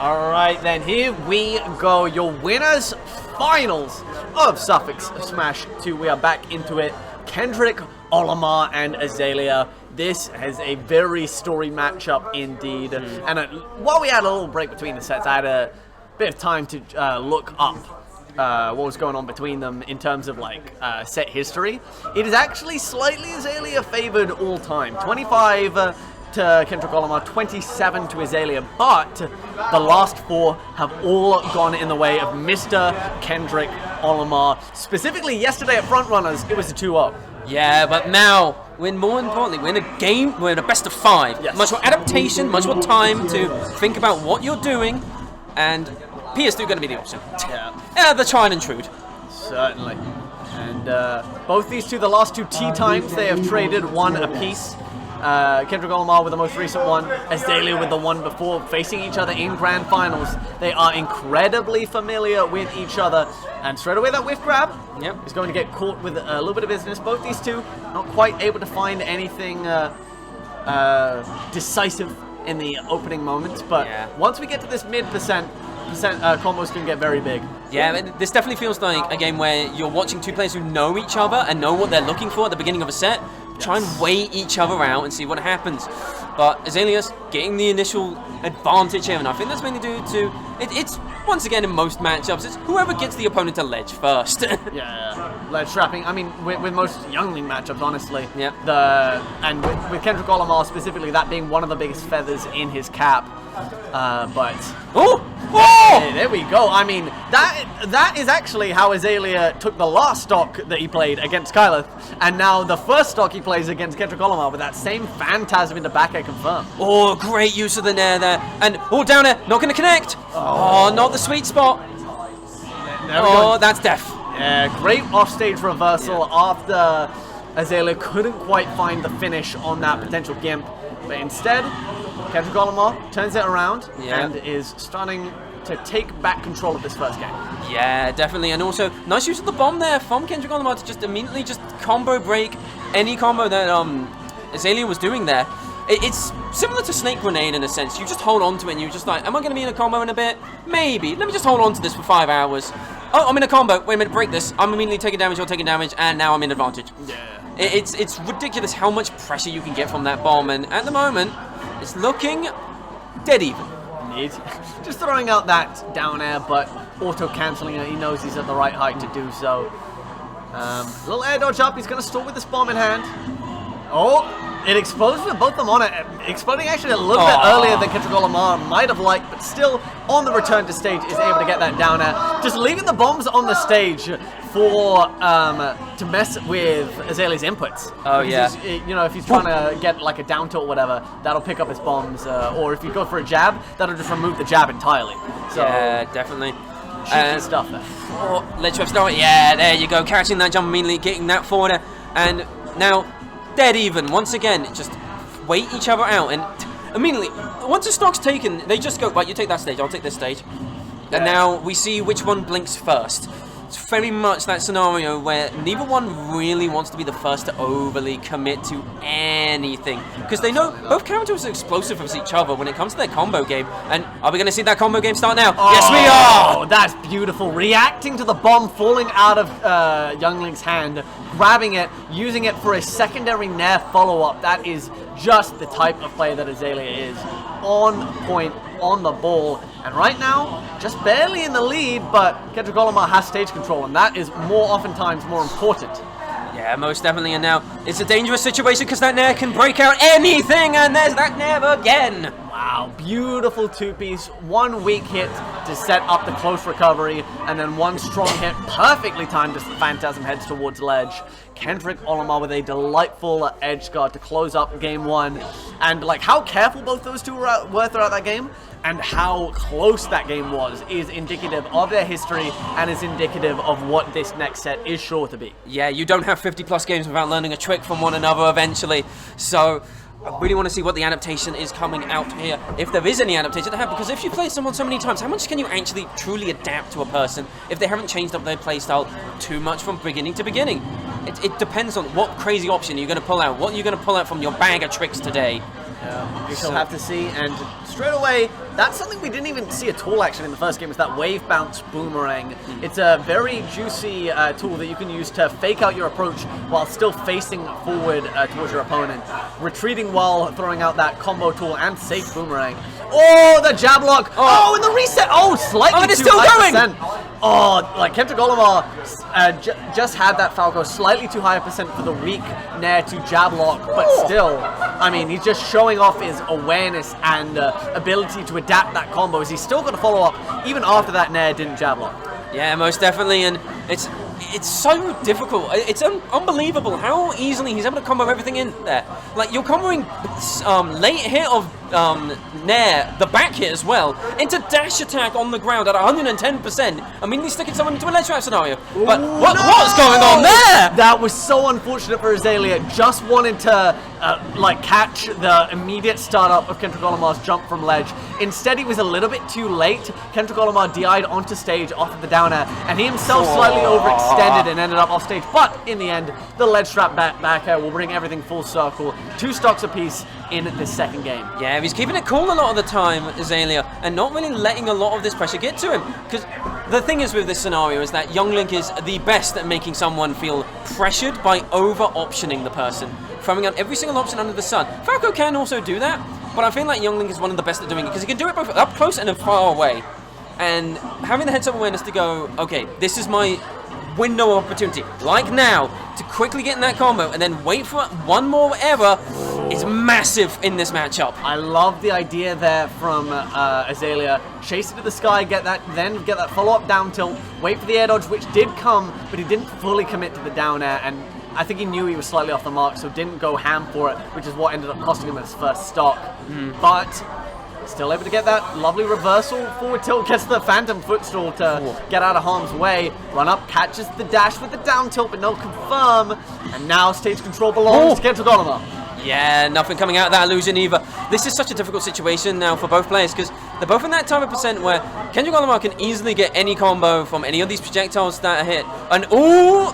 Alright then, here we go. Your winners finals of Suffolk's Smash 2. We are back into it. Kendrick, Olimar, and Azalea. This is a very storied matchup indeed. And while we had a little break between the sets, I had a bit of time to look up what was going on between them in terms of like set history. It is actually slightly Azalea favored all time. 25 to Kendrick Olimar, 27 to Azalea, but the last four have all gone in the way of Mr. Kendrick Olimar. Specifically yesterday at Frontrunners, it was a 2-0. Yeah, but now, more importantly, we're in a game, we're in a best of 5. Yes. Much more adaptation, much more time to think about what you're doing, and PS2 going to be the option. Yeah. The tried and true. Certainly. And both these two, the last two tea times, they have traded one apiece. Kendrick Olimar with the most recent one, Azalea with the one before, facing each other in grand finals. They are incredibly familiar with each other, and straight away that whiff grab is going to get caught with a little bit of business. Both these two not quite able to find anything decisive in the opening moments, but once we get to this mid-percent, combos can get very big. Yeah, this definitely feels like a game where you're watching two players who know each other and know what they're looking for at the beginning of a set. Try and wait each other out and see what happens. But Azalea's getting the initial advantage here, and I think that's mainly due to it's once again in most matchups, it's whoever gets the opponent to ledge first. Ledge trapping. I mean, with most youngling matchups, honestly. Yeah. And with Kendrick Olimar specifically, that being one of the biggest feathers in his cap. But there we go. I mean, that is actually how Azalea took the last stock that he played against Kyleth, and now the first stock he plays against Kendrick Olimar with that same Phantasm into back air confirm. Oh, great use of the nair there, and down air, not going to connect. Oh, not the sweet spot. Oh, that's death. Yeah, great offstage reversal after Azalea couldn't quite find the finish on that potential gimp, but instead, Kendrick Olimar turns it around and is starting to take back control of this first game. Yeah, definitely, and also nice use of the bomb there from Kendrick Olimar to just immediately just combo break any combo that Azalea was doing there. It's similar to Snake Grenade in a sense. You just hold on to it and you're just like, am I going to be in a combo in a bit? Maybe. Let me just hold on to this for 5 hours. Oh, I'm in a combo. Wait a minute, break this. I'm immediately taking damage, you're taking damage, and now I'm in advantage. Yeah. It's ridiculous how much pressure you can get from that bomb, and at the moment, it's looking dead even. Indeed. Just throwing out that down air, but auto-cancelling it. He knows he's at the right height to do so. Little air dodge up. He's going to stall with this bomb in hand. Oh! It explodes with both of them on it, exploding actually a little bit earlier than Kendrick Olimar might have liked, but still on the return to stage is able to get that down air. Just leaving the bombs on the stage for to mess with Azalea's inputs. Oh yeah. You know, if he's trying to get like a down tilt or whatever, that'll pick up his bombs, or if you go for a jab, that'll just remove the jab entirely. So yeah, definitely. Cheeky stuff there. Oh, let's start. Yeah, there you go. Catching that jump immediately, getting that forward, and now dead even. Once again, just wait each other out, and immediately, once the stock's taken, they just go, right, you take that stage, I'll take this stage. Yeah. And now we see which one blinks first. It's very much that scenario where neither one really wants to be the first to overly commit to anything, because they know both characters are explosive with each other when it comes to their combo game. And are we going to see that combo game start now? Yes, we are! Oh, that's beautiful. Reacting to the bomb falling out of Youngling's hand, grabbing it, using it for a secondary nair follow-up. That is just the type of play that Azalea is. On point, on the ball. And right now, just barely in the lead, but Kendrick Olimar has stage control, and that is oftentimes more important. Yeah, most definitely, and now it's a dangerous situation because that nair can break out anything, and there's that nair again. Wow, beautiful two-piece, one weak hit to set up the close recovery, and then one strong hit, perfectly timed as the Phantasm heads towards ledge. Kendrick Olimar with a delightful edge guard to close up game one. And like how careful both those two were throughout that game, and how close that game was, is indicative of their history and is indicative of what this next set is sure to be. Yeah, you don't have 50+ games without learning a trick from one another eventually. So I really want to see what the adaptation is coming out here, if there is any adaptation to have, because if you play someone so many times, how much can you actually truly adapt to a person if they haven't changed up their playstyle too much from beginning to beginning? It depends on what crazy option you're going to pull out, what you're going to pull out from your bag of tricks today. Yeah, we shall have to see. And straight away, that's something we didn't even see at all actually in the first game, is that wave bounce boomerang. It's a very juicy tool that you can use to fake out your approach while still facing forward towards your opponent, retreating while throwing out that combo tool and safe boomerang. Oh, the jab lock! Oh, and the reset! Oh, slightly and it's too still high going! percent. Oh, like Kendrick Olimar just had that Falco slightly too high a percent for the weak Nair to jab lock, but still, I mean, he's just showing off his awareness and ability to adapt that combo, as he's still going to follow up even after that Nair didn't jab lock. Yeah, most definitely, and it's so difficult. It's unbelievable how easily he's able to combo everything in there. Like, you're comboing late hit of Nair, the back hit as well, into dash attack on the ground at 110%. I mean, he's sticking someone into a ledge trap scenario. But what's going on there? That was so unfortunate for Azalea. Just wanted to like catch the immediate startup of Kendrick Olimar's jump from ledge. Instead, he was a little bit too late. Kendrick Olimar DI'd onto stage off of the down air, and he himself slightly overextended and ended up off stage. But in the end, the ledge trap back air will bring everything full circle. 2 stocks apiece in this second game. Yeah, he's keeping it cool a lot of the time, Azalea, and not really letting a lot of this pressure get to him. Because the thing is with this scenario is that Young Link is the best at making someone feel pressured by over-optioning the person, throwing out every single option under the sun. Falco can also do that, but I feel like Young Link is one of the best at doing it, because he can do it both up close and far away. And having the heads-up awareness to go, okay, this is my window of opportunity, like now, to quickly get in that combo and then wait for one more error is massive in this matchup. I love the idea there from Azalea. Chase it to the sky, get that follow-up down tilt, wait for the air dodge, which did come, but he didn't fully commit to the down air, and I think he knew he was slightly off the mark, so didn't go ham for it, which is what ended up costing him his first stock. But still able to get that lovely reversal forward tilt, gets the phantom footstool to get out of harm's way. Run up, catches the dash with the down tilt, but no confirm. And now stage control belongs to Kendrick Olimar. Yeah, nothing coming out of that illusion either. This is such a difficult situation now for both players, because they're both in that type of percent where Kendrick Olimar can easily get any combo from any of these projectiles that are hit. And oh,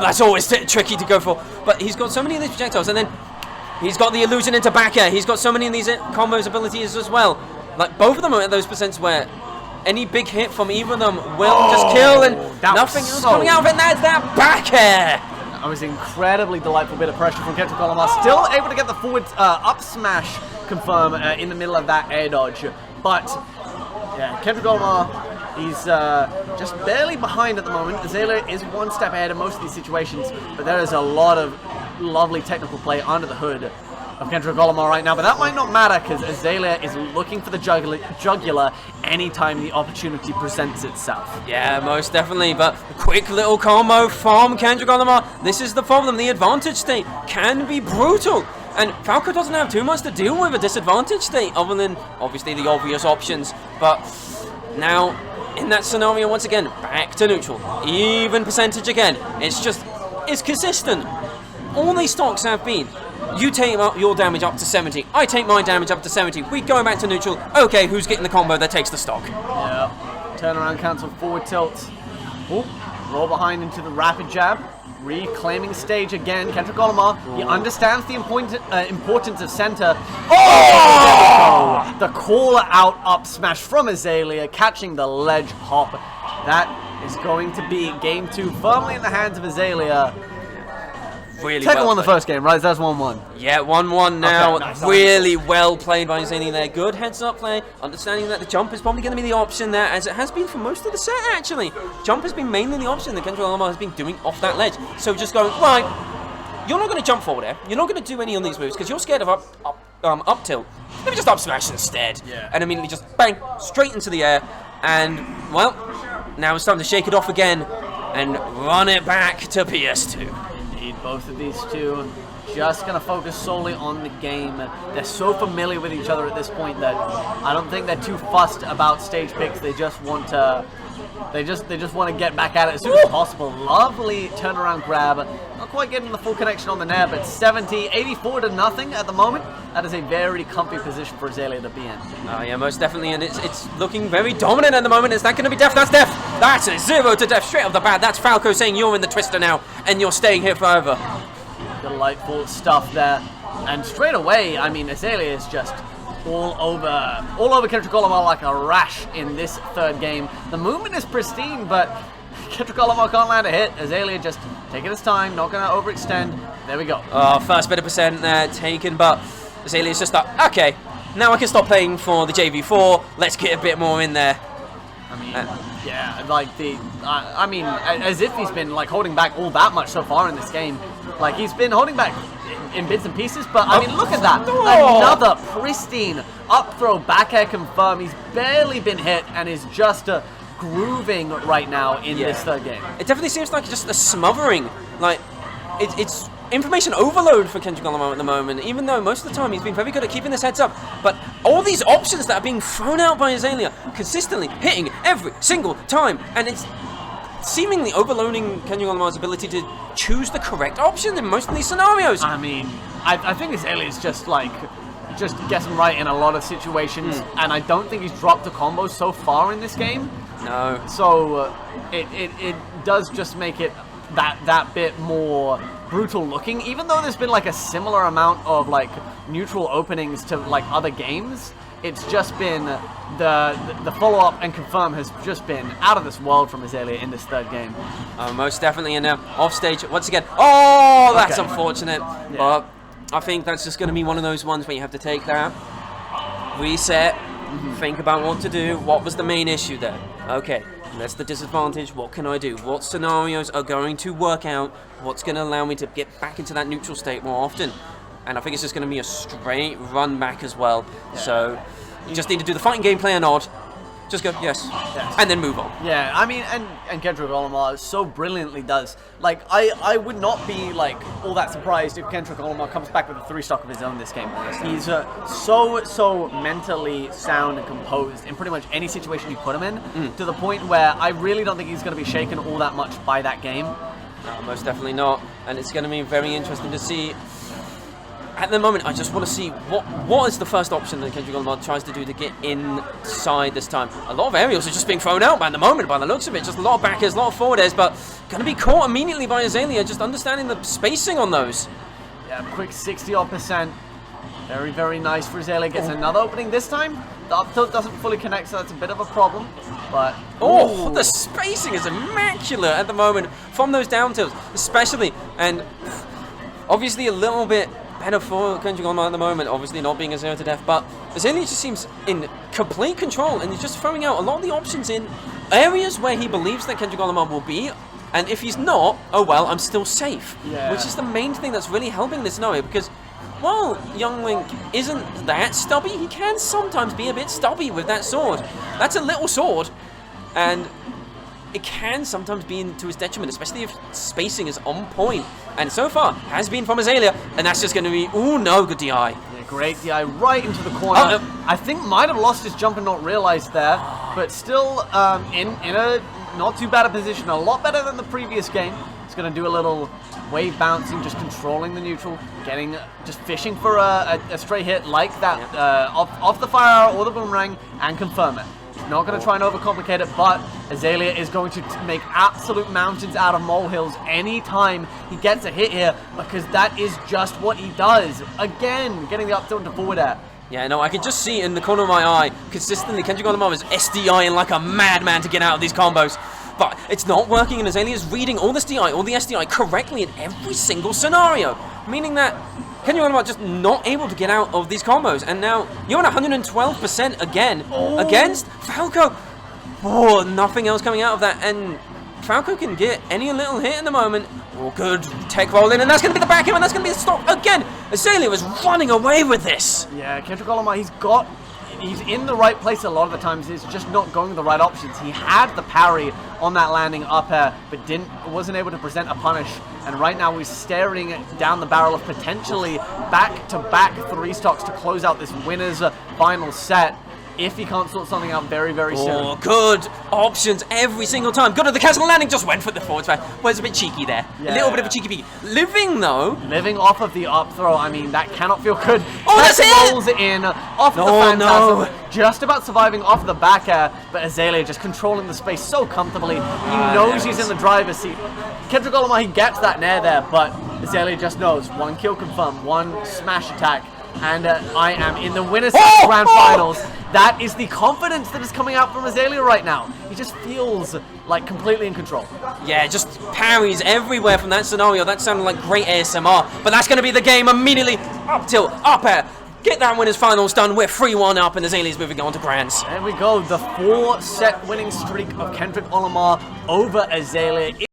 that's always tricky to go for. But he's got so many of these projectiles, and then he's got the illusion into back air. He's got so many of these combos abilities as well. Like, both of them are at those percents where any big hit from either of them will just kill, and nothing else coming out of it, and that's that back air. That was an incredibly delightful bit of pressure from Kendrick Olimar. Still able to get the forward up smash confirm in the middle of that air dodge. But, yeah, Kendrick Olimar, he's just barely behind at the moment. Azalea is one step ahead in most of these situations, but there is a lot of lovely technical play under the hood of Kendrick Olimar right now, but that might not matter because Azalea is looking for the jugular anytime the opportunity presents itself. Yeah, most definitely, but a quick little combo from Kendrick Olimar. This is the problem. The advantage state can be brutal, and Falco doesn't have too much to deal with a disadvantage state other than obviously the obvious options. But now in that scenario, once again, back to neutral. Even percentage again. It's consistent. All these stocks have been, you take your damage up to 70, I take my damage up to 70, we go back to neutral, okay, who's getting the combo that takes the stock? Yeah, turnaround cancel, forward tilt, roll behind into the rapid jab, reclaiming stage again. Kendrick Olimar, he understands the importance of center. Oh, there we go! The call out up smash from Azalea, catching the ledge hop. That is going to be game 2 firmly in the hands of Azalea. Really Second well one the played. first game, right? That's 1-1. Yeah, 1-1 now. Okay, nice. Really well played by Azalea there. Good heads-up play. Understanding that the jump is probably going to be the option there, as it has been for most of the set, actually. Jump has been mainly the option that Kendrick Olimar has been doing off that ledge. So just going, right, you're not going to jump forward there. You're not going to do any of these moves because you're scared of up tilt. Let me just up smash instead. Yeah. And immediately just bang, straight into the air. And, well, now it's time to shake it off again and run it back to PS2. Both of these two just going to focus solely on the game. They're so familiar with each other at this point that I don't think they're too fussed about stage picks. They just want to want to get back at it as soon as possible. Lovely turnaround grab. Not quite getting the full connection on the nair, but 84 to nothing at the moment. That is a very comfy position for Azalea to be in. Oh yeah, most definitely, and it's looking very dominant at the moment. Is that going to be death? That's death! That's a 0 to death straight off the bat. That's Falco saying you're in the twister now, and you're staying here forever. Delightful stuff there. And straight away, I mean, Azalea is just all over Kendrick Olimar like a rash in this third game. The movement is pristine, but Kendrick Olimar can't land a hit. Azalea just taking his time, not going to overextend. There we go. Oh, first bit of percent there taken, but Azalea's just like, okay, now I can stop playing for the JV4. Let's get a bit more in there. I mean, yeah, like I mean, as if he's been like holding back all that much so far in this game. Like he's been holding back in bits and pieces, but I mean, look at that. Another pristine up throw, back air confirm. He's barely been hit and is just grooving right now in this third game. It definitely seems like just a smothering. Like, it's information overload for Kendrick Olimar at the moment, even though most of the time he's been very good at keeping his heads up. But all these options that are being thrown out by Azalea, consistently hitting every single time, and it's seemingly overloading Kendrick Olimar's ability to choose the correct option in most of these scenarios. I mean, I think Azalea is just guessing right in a lot of situations, and I don't think he's dropped a combo so far in this game. No. So it does just make it that bit more brutal looking, even though there's been like a similar amount of like neutral openings to like other games. It's just been the follow-up and confirm has just been out of this world from Azalea in this third game. Most definitely, and off stage once again. Oh, that's unfortunate. Yeah. But I think that's just going to be one of those ones where you have to take that, reset, think about what to do. What was the main issue there? Okay, that's the disadvantage. What can I do? What scenarios are going to work out? What's going to allow me to get back into that neutral state more often? And I think it's just going to be a straight run back as well. Yeah. So you just need to do the fighting game plan odd. Just go, yes, and then move on. Yeah, I mean, and Kendrick Olimar so brilliantly does. Like, I would not be, like, all that surprised if Kendrick Olimar comes back with a 3-stock of his own this game. He's so mentally sound and composed in pretty much any situation you put him in, to the point where I really don't think he's going to be shaken all that much by that game. No, most definitely not. And it's going to be very interesting to see. At the moment, I just want to see what is the first option that Kendrick Olimar tries to do to get inside this time. A lot of aerials are just being thrown out at the moment by the looks of it. Just a lot of backers, a lot of forward airs, but going to be caught immediately by Azalea, just understanding the spacing on those. Yeah, quick 60-odd%. Very, very nice for Azalea. Gets another opening this time. The up tilt doesn't fully connect, so that's a bit of a problem. But the spacing is immaculate at the moment from those down tilts, especially, and obviously a little bit better for Kendrick Olimar at the moment, obviously not being a 0 to death, but Azalea just seems in complete control, and he's just throwing out a lot of the options in areas where he believes that Kendrick Olimar will be, and if he's not, oh well, I'm still safe. Yeah. Which is the main thing that's really helping this scenario, because while Young Link isn't that stubby, he can sometimes be a bit stubby with that sword. That's a little sword, and it can sometimes be to his detriment, especially if spacing is on point. And so far, has been from Azalea, and that's just going to be, ooh, no, good DI. Yeah, great DI right into the corner. I think might have lost his jump and not realized there, but still in a not too bad a position, a lot better than the previous game. He's going to do a little wave bouncing, just controlling the neutral, just fishing for a stray hit like that off the fire arrow or the boomerang, and confirm it. Not going to try and overcomplicate it, but Azalea is going to make absolute mountains out of molehills anytime he gets a hit here, because that is just what he does. Again, getting the up tilt into forward air. Yeah, no, I can just see in the corner of my eye, consistently, Kendrick Olimar is SDIing like a madman to get out of these combos. But it's not working, and Azalea is reading all this DI, all the SDI correctly in every single scenario, meaning that Kendrick Olimar just not able to get out of these combos, and now you're at 112% again against Falco. Oh, nothing else coming out of that, and Falco can get any little hit in the moment. Oh, good tech roll in, and that's going to be the back him, and that's going to be the stop again. Azalea was running away with this. Yeah, Kendrick Olimar, he's in the right place a lot of the times. He's just not going the right options. He had the parry on that landing up air, but wasn't able to present a punish. And right now he's staring down the barrel of potentially back-to-back 3 stocks to close out this winner's final set. if he can't sort something out very, very soon. Oh, good options every single time. Good at the castle landing, just went for the forward smash. Well, it's a bit cheeky there. Yeah. A little bit of a cheeky peeky. Living, though. Living off of the up throw, I mean, that cannot feel good. Oh, that's it! Rolls in, off of the No, Phantasm, no. just about surviving off the back air, but Azalea just controlling the space so comfortably. He knows he's in the driver's seat. Kendrick Olimar, he gets that nair there, but Azalea just knows. One kill confirmed, one smash attack, and I am in the winner's grand finals. That is the confidence that is coming out from Azalea right now. He just feels like completely in control. Yeah, just parries everywhere from that scenario. That sounded like great ASMR, but that's going to be the game immediately. Up tilt, up air. Get that winner's finals done. We're 3-1 up, and Azalea's moving on to grands. There we go, the 4-set winning streak of Kendrick Olimar over Azalea.